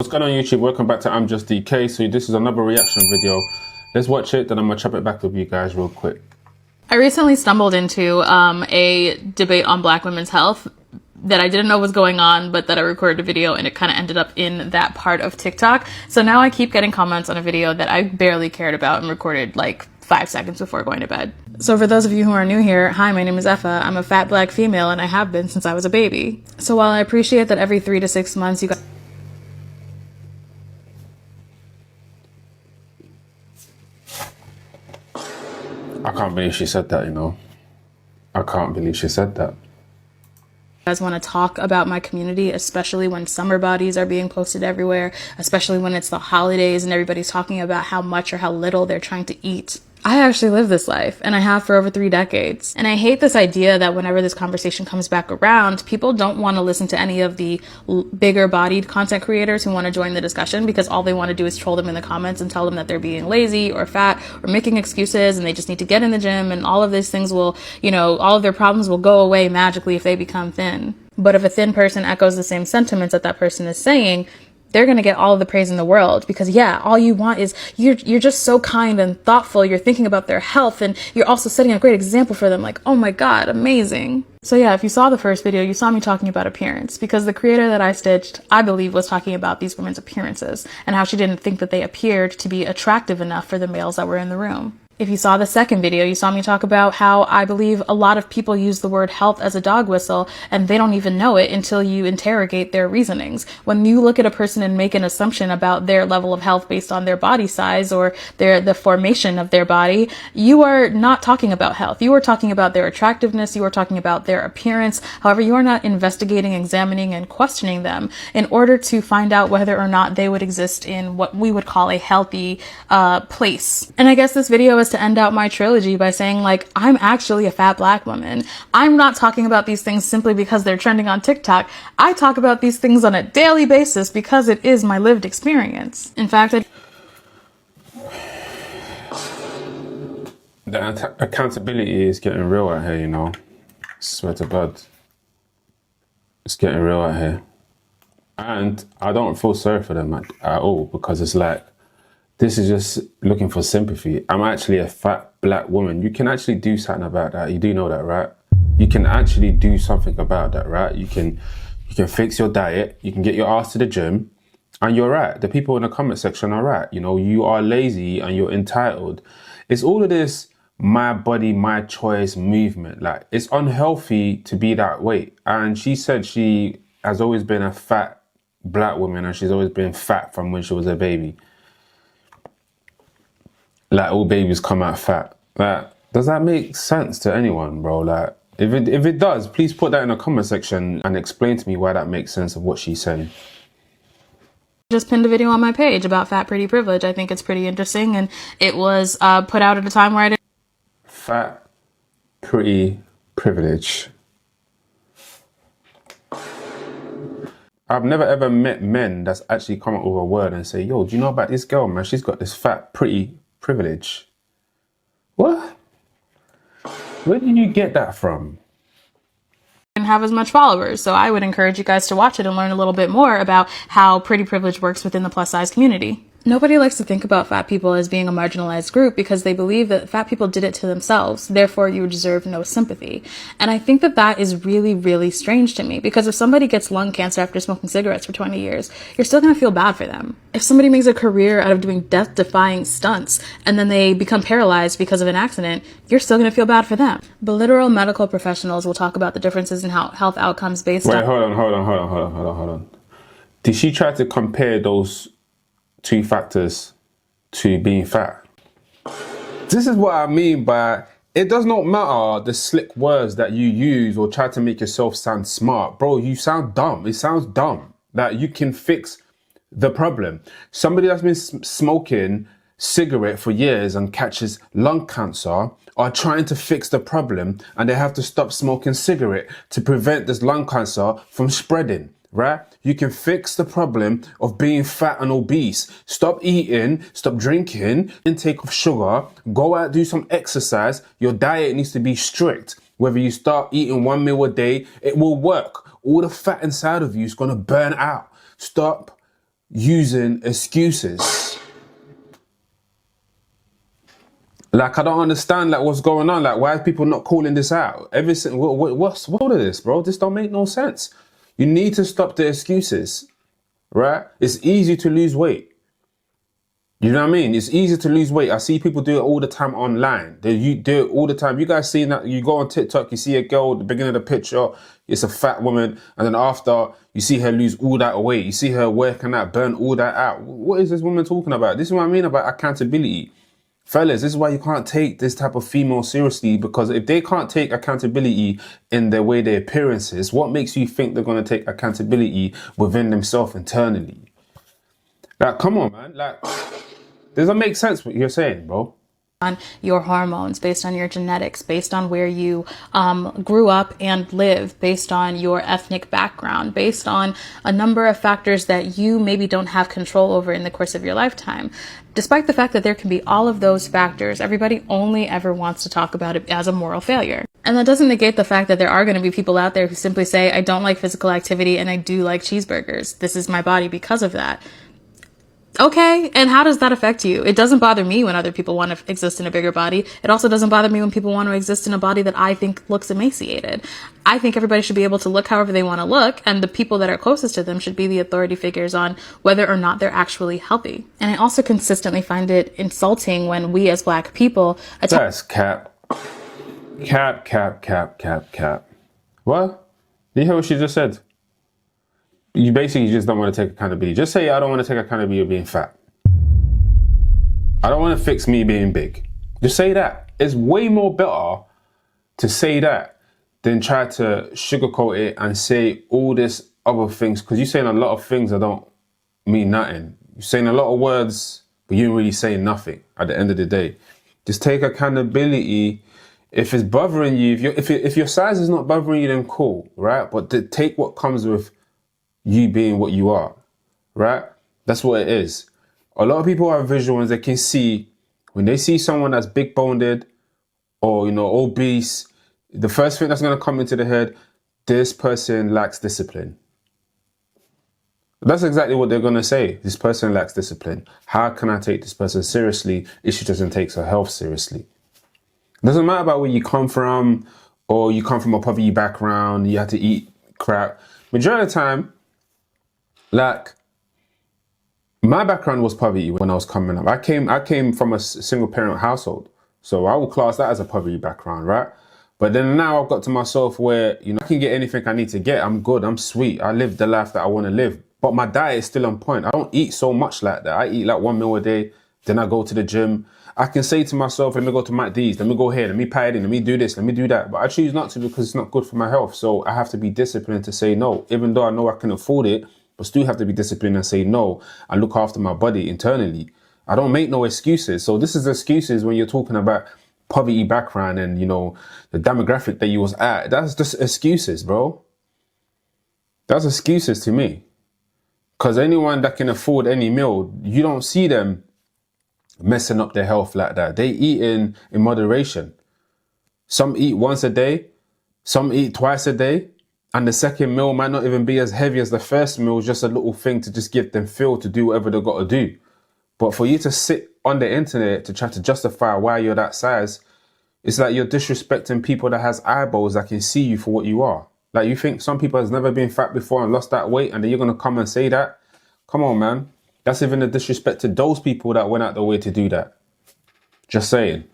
What's going on YouTube? Welcome back to I'm Just DK. So this is another reaction video. Let's watch it, then I'm gonna chop it back with you guys real quick. I recently stumbled into a debate on Black women's health that I didn't know was going on, but that I recorded a video and it kind of ended up in that part of TikTok. So now I keep getting comments on a video that I barely cared about and recorded like 5 seconds before going to bed. So for those of you who are new here, hi, my name is Effa. I'm a fat Black female and I have been since I was a baby. So while I appreciate that every 3 to 6 months you guys I can't believe she said that, you know. I can't believe she said that. want to talk about my community, especially when summer bodies are being posted everywhere, especially when it's the holidays and everybody's talking about how much or how little they're trying to eat. I actually live this life, and I have for over 3 decades. And I hate this idea that whenever this conversation comes back around, people don't want to listen to any of the bigger bodied content creators who want to join the discussion, because all they want to do is troll them in the comments and tell them that they're being lazy or fat or making excuses and they just need to get in the gym, and all of these things will, you know, all of their problems will go away magically if they become thin. But if a thin person echoes the same sentiments that that person is saying, they're going to get all of the praise in the world, because yeah, all you want is you're just so kind and thoughtful. You're thinking about their health and you're also setting a great example for them. Like, oh my God, amazing. So yeah, if you saw the first video, you saw me talking about appearance, because the creator that I stitched, I believe, was talking about these women's appearances and how she didn't think that they appeared to be attractive enough for the males that were in the room. If you saw the second video, you saw me talk about how I believe a lot of people use the word health as a dog whistle, and they don't even know it until you interrogate their reasonings. When you look at a person and make an assumption about their level of health based on their body size or the formation of their body, you are not talking about health. You are talking about their attractiveness. You are talking about their appearance. However, you are not investigating, examining, and questioning them in order to find out whether or not they would exist in what we would call a healthy place. And I guess this video is to end out my trilogy by saying, like, I'm actually a fat Black woman. I'm not talking about these things simply because they're trending on TikTok. I talk about these things on a daily basis because it is my lived experience. In fact, The accountability is getting real out here, you know. I swear to God. It's getting real out here. And I don't feel sorry for them at all, because it's like, this is just looking for sympathy. I'm actually a fat Black woman. You can actually do something about that. You do know that, right? You can actually do something about that, right? You can fix your diet. You can get your ass to the gym, and you're right. The people in the comment section are right. You know, you are lazy and you're entitled. It's all of this my body, my choice movement. Like, it's unhealthy to be that way. And she said she has always been a fat Black woman, and she's always been fat from when she was a baby. Like, all babies come out fat. Like, does that make sense to anyone, bro? Like, if it does, please put that in the comment section and explain to me why that makes sense of what she's saying. just pinned a video on my page about fat pretty privilege. I think it's pretty interesting, and it was put out at a time where I didn't. Fat pretty privilege. I've never ever met men that's actually come up with a word and say, yo, do you know about this girl, man? She's got this fat pretty privilege. What? Where did you get that from? Have as much followers, so I would encourage you guys to watch it and learn a little bit more about how pretty privilege works within the plus size community. Nobody likes to think about fat people as being a marginalized group because they believe that fat people did it to themselves, therefore you deserve no sympathy. And I think that that is really, really strange to me, because if somebody gets lung cancer after smoking cigarettes for 20 years, you're still gonna feel bad for them. If somebody makes a career out of doing death-defying stunts and then they become paralyzed because of an accident, you're still gonna feel bad for them. But literal medical professionals will talk about the differences in how health outcomes based on— Wait, hold on. Did she try to compare those 2 factors to being fat? This is what I mean by, it does not matter the slick words that you use or try to make yourself sound smart. Bro, you sound dumb. It sounds dumb that you can fix the problem. Somebody that's been smoking cigarette for years and catches lung cancer are trying to fix the problem, and they have to stop smoking cigarette to prevent this lung cancer from spreading. Right? You can fix the problem of being fat and obese. Stop eating, stop drinking, intake of sugar, go out, do some exercise. Your diet needs to be strict. Whether you start eating 1 meal a day, it will work. All the fat inside of you is going to burn out. Stop using excuses. Like, I don't understand, like, what's going on. Like, why are people not calling this out? What's all of this, bro? This don't make no sense. You need to stop the excuses, right? It's easy to lose weight. You know what I mean? It's easy to lose weight. I see people do it all the time online. You do it all the time. You guys seen that? You go on TikTok, you see a girl at the beginning of the picture, it's a fat woman, and then after, you see her lose all that weight. You see her working out, burn all that out. What is this woman talking about? This is what I mean about accountability. Fellas, this is why you can't take this type of female seriously, because if they can't take accountability in their way, their appearances, what makes you think they're going to take accountability within themselves internally? Like, come on, man. Like, doesn't make sense what you're saying, bro. On your hormones, based on your genetics, based on where you grew up and live, based on your ethnic background, based on a number of factors that you maybe don't have control over in the course of your lifetime. Despite the fact that there can be all of those factors, everybody only ever wants to talk about it as a moral failure. And that doesn't negate the fact that there are going to be people out there who simply say, I don't like physical activity and I do like cheeseburgers. This is my body because of that. Okay, and how does that affect you? It doesn't bother me when other people want to exist in a bigger body. It also doesn't bother me when people want to exist in a body that I think looks emaciated. I think everybody should be able to look however they want to look, and the people that are closest to them should be the authority figures on whether or not they're actually healthy. And I also consistently find it insulting when we as Black people That's cap. Cap, cap, cap, cap, cap. What? Did you hear what she just said? You basically just don't want to take accountability. Just say, I don't want to take accountability of being fat. I don't want to fix me being big. Just say that. It's way more better to say that than try to sugarcoat it and say all this other things. Because you're saying a lot of things that don't mean nothing. You're saying a lot of words, but you ain't really saying nothing at the end of the day. Just take accountability. If it's bothering you, if your size is not bothering you, then cool, right? But take what comes with you being what you are, right? That's what it is. A lot of people have visual ones. They can see when they see someone that's big boned or, obese, the first thing that's going to come into the head, this person lacks discipline. That's exactly what they're going to say. This person lacks discipline. How can I take this person seriously if she doesn't take her health seriously? It doesn't matter about where you come from, or you come from a poverty background, you have to eat crap. Majority of the time, like, my background was poverty when I was coming up. I came from a single parent household. So I would class that as a poverty background, right? But then now I've got to myself where, I can get anything I need to get. I'm good. I'm sweet. I live the life that I want to live. But my diet is still on point. I don't eat so much like that. I eat like 1 meal a day. Then I go to the gym. I can say to myself, let me go to McD's. Let me go here. Let me pay it in. Let me do this. Let me do that. But I choose not to because it's not good for my health. So I have to be disciplined to say no. Even though I know I can afford it, but still have to be disciplined and say no and look after my body internally. I don't make no excuses. So this is excuses when you're talking about poverty background and, the demographic that you was at. That's just excuses, bro. That's excuses to me. Because anyone that can afford any meal, you don't see them messing up their health like that. They eat in moderation. Some eat once a day. Some eat twice a day. And the second meal might not even be as heavy as the first meal, just a little thing to just give them fuel to do whatever they've got to do. But for you to sit on the internet to try to justify why you're that size, it's like you're disrespecting people that has eyeballs that can see you for what you are. Like, you think some people has never been fat before and lost that weight, and then you're going to come and say that? Come on, man. That's even a disrespect to those people that went out the way to do that. Just saying.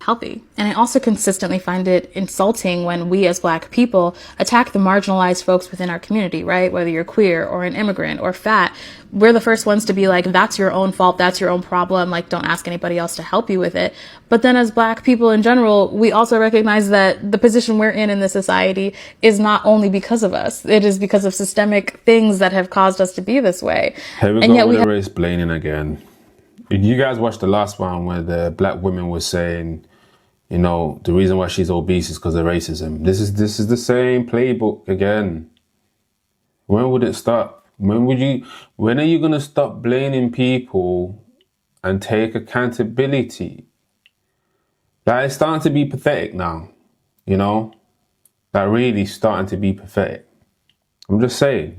Healthy. And I also consistently find it insulting when we as Black people attack the marginalized folks within our community, right? Whether you're queer or an immigrant or fat, we're the first ones to be like, that's your own fault. That's your own problem. Like, don't ask anybody else to help you with it. But then as Black people in general, we also recognize that the position we're in the society is not only because of us. It is because of systemic things that have caused us to be this way. Here we go with the race blaming again. You guys watched the last one where the Black woman was saying, the reason why she's obese is because of racism. This is the same playbook again. When would it stop? When are you going to stop blaming people and take accountability? Like, it's starting to be pathetic now, Like, really starting to be pathetic. I'm just saying,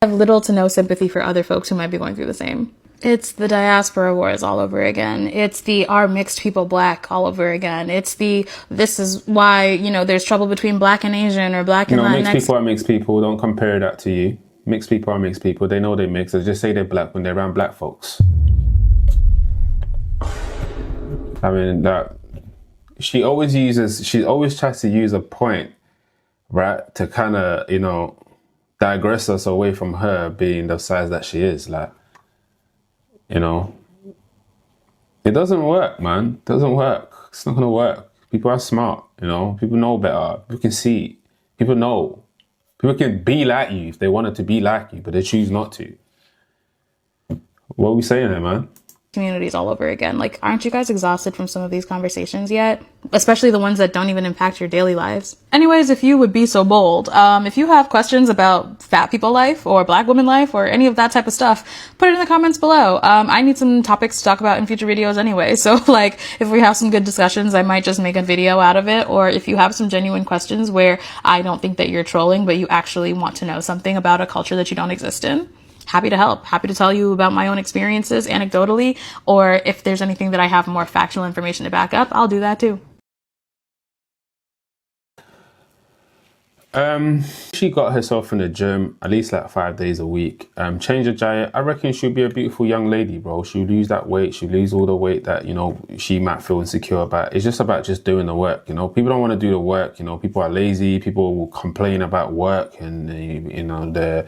I have little to no sympathy for other folks who might be going through the same. It's the diaspora wars all over again. It's the are mixed people black all over again. It's the this is why, you know, there's trouble between black and Asian or black and Latinx. Mixed people are mixed people. Don't compare that to you. Mixed people are mixed people. They know they mix. They just say they're black when they're around black folks. I mean, she always tries to use a point, right, to kind of, you know, digress us away from her being the size that she is. Like, you know, it doesn't work, man. It doesn't work. It's not gonna work. People are smart, you know. People know better. People can see. People know. People can be like you if they wanted to be like you, but they choose not to. What are we saying there, man? Communities all over again. Like, aren't you guys exhausted from some of these conversations yet? Especially the ones that don't even impact your daily lives. Anyways, if you would be so bold, if you have questions about fat people life or black women life or any of that type of stuff, put it in the comments below. I need some topics to talk about in future videos anyway. So like, if we have some good discussions, I might just make a video out of it. Or if you have some genuine questions where I don't think that you're trolling, but you actually want to know something about a culture that you don't exist in, happy to help, happy to tell you about my own experiences anecdotally, or if there's anything that I have more factual information to back up, I'll do that too. She got herself in the gym at least like 5 days a week. Change her diet. I reckon she'll be a beautiful young lady, bro. She'll lose that weight. She'll lose all the weight that, you know, she might feel insecure about. It's just about just doing the work, you know. People don't want to do the work, you know. People are lazy. People will complain about work and, you know, the,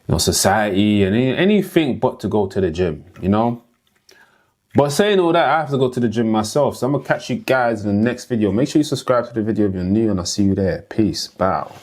you know, society and anything but to go to the gym, you know. But saying all that, I have to go to the gym myself. So I'm going to catch you guys in the next video. Make sure you subscribe to the video if you're new, and I'll see you there. Peace. Bow.